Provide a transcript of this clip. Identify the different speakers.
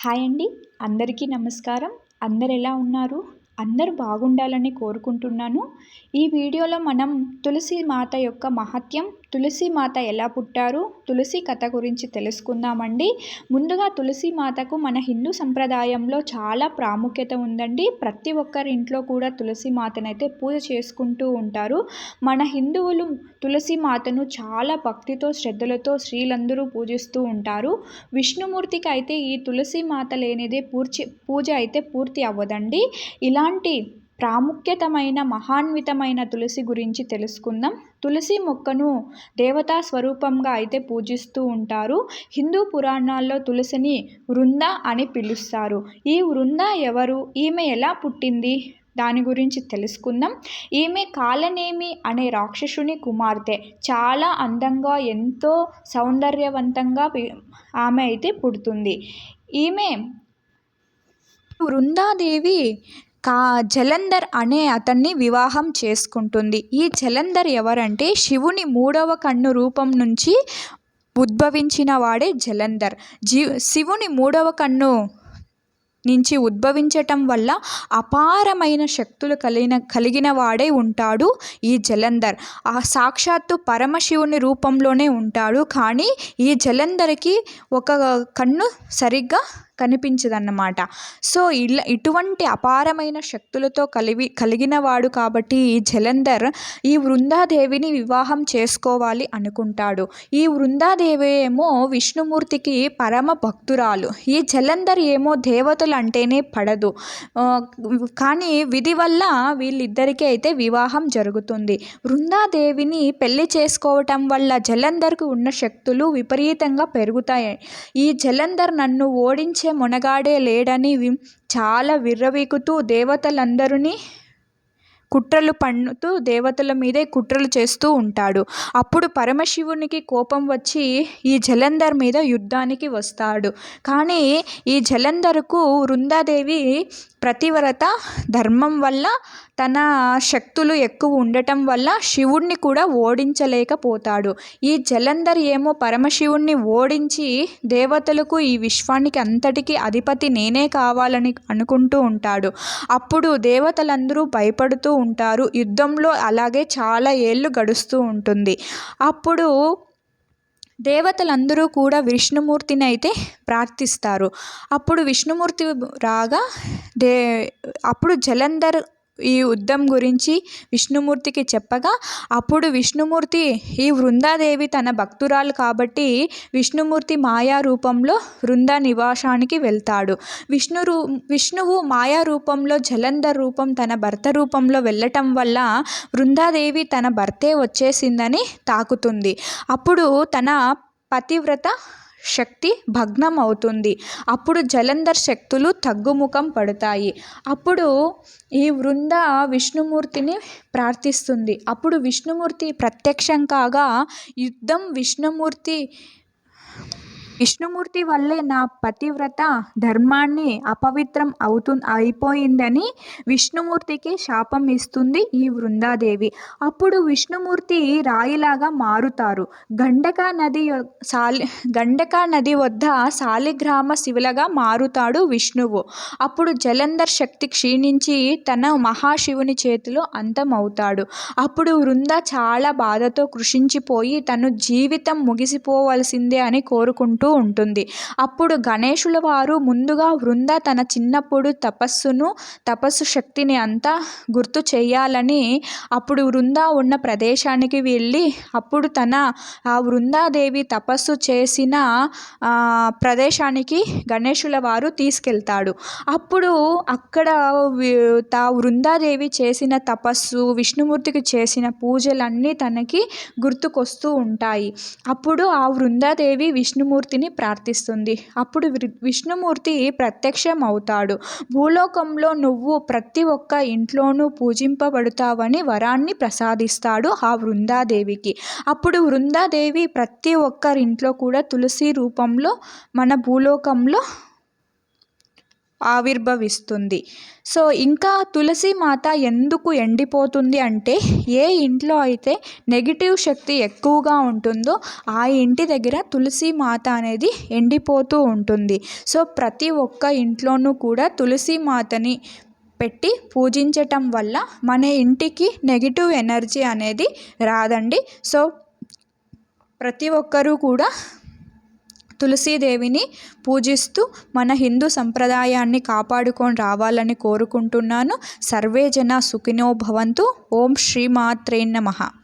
Speaker 1: Hi అండి. అందరికీ నమస్కారం. అందరు ఎలా ఉన్నారు? అందరూ బాగుండాలని కోరుకుంటున్నాను. ఈ వీడియోలో మనం తులసి మాత యొక్క మహత్యం, తులసి మాత ఎలా పుట్టారు, తులసి కథ గురించి తెలుసుకుందామండి. ముందుగా తులసి మాతకు మన హిందూ సంప్రదాయంలో చాలా ప్రాముఖ్యత ఉందండి. ప్రతి ఒక్కరి ఇంట్లో కూడా తులసి మాతనైతే పూజ చేసుకుంటూ ఉంటారు. మన హిందువులు తులసి మాతను చాలా భక్తితో శ్రద్ధలతో స్త్రీలందరూ పూజిస్తూ ఉంటారు. విష్ణుమూర్తికి అయితే ఈ తులసి మాత లేనిదే పూజ అయితే పూర్తి అవ్వదండి. ఇలాంటి ప్రాముఖ్యతమైన మహాన్వితమైన తులసి గురించి తెలుసుకుందాం. తులసి మొక్కను దేవతా స్వరూపంగా అయితే పూజిస్తూ ఉంటారు. హిందూ పురాణాల్లో తులసిని వృంద అని పిలుస్తారు. ఈ వృంద ఎవరు? ఈమె ఎలా పుట్టింది? దాని గురించి తెలుసుకుందాం. ఈమె కాలనేమి అనే రాక్షసుని కుమార్తె. చాలా అందంగా ఎంతో సౌందర్యవంతంగా ఆమె అయితే పుడుతుంది. ఈమె వృందాదేవి జలంధర్ అనే అతన్ని వివాహం చేసుకుంటుంది. ఈ జలంధర్ ఎవరంటే శివుని 3వ కన్ను రూపం నుంచి ఉద్భవించిన వాడే జలంధర్. శివుని 3వ కన్ను నుంచి ఉద్భవించటం వల్ల అపారమైన శక్తులు కలిగిన వాడే ఉంటాడు ఈ జలంధర్. ఆ సాక్షాత్తు పరమశివుని రూపంలోనే ఉంటాడు. కానీ ఈ జలంధర్కి ఒక కన్ను సరిగ్గా కనిపించదన్నమాట. సో ఇటువంటి అపారమైన శక్తులతో కలిగిన వాడు కాబట్టి ఈ జలంధర్ ఈ వృందాదేవిని వివాహం చేసుకోవాలి అనుకుంటాడు. ఈ వృందాదేవి ఏమో విష్ణుమూర్తికి పరమ భక్తురాలు. ఈ జలంధర్ ఏమో దేవతలు అంటేనే పడదు. కానీ విధి వల్ల వీళ్ళిద్దరికీ అయితే వివాహం జరుగుతుంది. వృందాదేవిని పెళ్లి చేసుకోవటం వల్ల జలంధర్కు ఉన్న శక్తులు విపరీతంగా పెరుగుతాయి. ఈ జలంధర్ నన్ను ఓడించే మొనగాడే లేడని చాలా విర్రవీగుతూ దేవతలందరినీ కుట్రలు పన్నుతూ దేవతల మీదే కుట్రలు చేస్తూ ఉంటాడు. అప్పుడు పరమశివునికి కోపం వచ్చి ఈ జలంధర్ మీద యుద్ధానికి వస్తాడు. కానీ ఈ జలంధర్కు వృందాదేవి ప్రతివ్రత ధర్మం వల్ల తన శక్తులు ఎక్కువ ఉండటం వల్ల శివుణ్ణి కూడా ఓడించలేకపోతాడు. ఈ జలంధర్ ఏమో పరమశివుణ్ణి ఓడించి దేవతలకు ఈ విశ్వానికి అంతటికీ అధిపతి నేనే కావాలని అనుకుంటూ ఉంటాడు. అప్పుడు దేవతలందరూ భయపడుతూ ఉంటారు. యుద్ధంలో అలాగే చాలా ఏళ్ళు గడుస్తూ ఉంటుంది. అప్పుడు దేవతలందరూ కూడా విష్ణుమూర్తిని అయితే ప్రార్థిస్తారు. అప్పుడు విష్ణుమూర్తి రాగా అప్పుడు జలంధర్ ఈ యుద్ధం గురించి విష్ణుమూర్తికి చెప్పగా అప్పుడు విష్ణుమూర్తి ఈ వృందాదేవి తన భక్తురాలు కాబట్టి విష్ణుమూర్తి మాయా రూపంలో వృందా నివాసానికి వెళ్తాడు. విష్ణువు మాయా రూపంలో జలంధర్ రూపం తన భర్త రూపంలో వెళ్ళటం వల్ల వృందాదేవి తన భర్తే వచ్చేసిందని తాకుతుంది. అప్పుడు తన పతివ్రత శక్తి భగ్నం అవుతుంది. అప్పుడు జలంధర్ శక్తులు తగ్గుముఖం పడతాయి. అప్పుడు ఈ వృంద విష్ణుమూర్తిని ప్రార్థిస్తుంది. అప్పుడు విష్ణుమూర్తి ప్రత్యక్షం కాగా యుద్ధం విష్ణుమూర్తి వల్లే నా పతివ్రత ధర్మాన్ని అపవిత్రం అయిపోయిందని విష్ణుమూర్తికి శాపం ఇస్తుంది ఈ వృందాదేవి. అప్పుడు విష్ణుమూర్తి రాయిలాగా మారుతారు. గండకా నది వద్ద శాలిగ్రామ శిలగా మారుతాడు విష్ణువు. అప్పుడు జలంధర్ శక్తి క్షీణించి తన మహాశివుని చేతిలో అంతమవుతాడు. అప్పుడు వృంద చాలా బాధతో కృషించిపోయి తను జీవితం ముగిసిపోవలసిందే అని కోరుకుంటూ ఉంటుంది. అప్పుడు గణేశుల వారు ముందుగా వృంద తన చిన్నప్పుడు తపస్సు శక్తిని అంతా గుర్తు చేయాలని అప్పుడు వృంద ఉన్న ప్రదేశానికి వెళ్ళి అప్పుడు ఆ వృందాదేవి తపస్సు చేసిన ప్రదేశానికి గణేశుల వారు తీసుకెళ్తాడు. అప్పుడు అక్కడ వృందాదేవి చేసిన తపస్సు విష్ణుమూర్తికి చేసిన పూజలన్నీ తనకి గుర్తుకొస్తూ ఉంటాయి. అప్పుడు ఆ వృందాదేవి విష్ణుమూర్తిని ప్రార్థిస్తుంది. అప్పుడు విష్ణుమూర్తి ప్రత్యక్షం అవుతాడు. భూలోకంలో నువ్వు ప్రతి ఒక్క ఇంట్లోనూ పూజింపబడతావని వరాన్ని ప్రసాదిస్తాడు ఆ వృందాదేవికి. అప్పుడు వృందాదేవి ప్రతి ఒక్కరింట్లో కూడా తులసి రూపంలో మన భూలోకంలో ఆవిర్భవిస్తుంది. సో ఇంకా తులసి మాత ఎందుకు ఎండిపోతుంది అంటే, ఏ ఇంట్లో అయితే నెగిటివ్ శక్తి ఎక్కువగా ఉంటుందో ఆ ఇంటి దగ్గర తులసి మాత అనేది ఎండిపోతూ ఉంటుంది. సో ప్రతి ఒక్క ఇంట్లోనూ కూడా తులసి మాతని పెట్టి పూజించటం వల్ల మన ఇంటికి నెగిటివ్ ఎనర్జీ అనేది రాదండి. సో ప్రతి ఒక్కరూ కూడా తులసీదేవిని పూజిస్తూ మన హిందూ సంప్రదాయాన్ని కాపాడుకొని రావాలని కోరుకుంటున్నాను. సర్వే జన సుఖినో భవంతు. ఓం శ్రీమాత్రే నమః.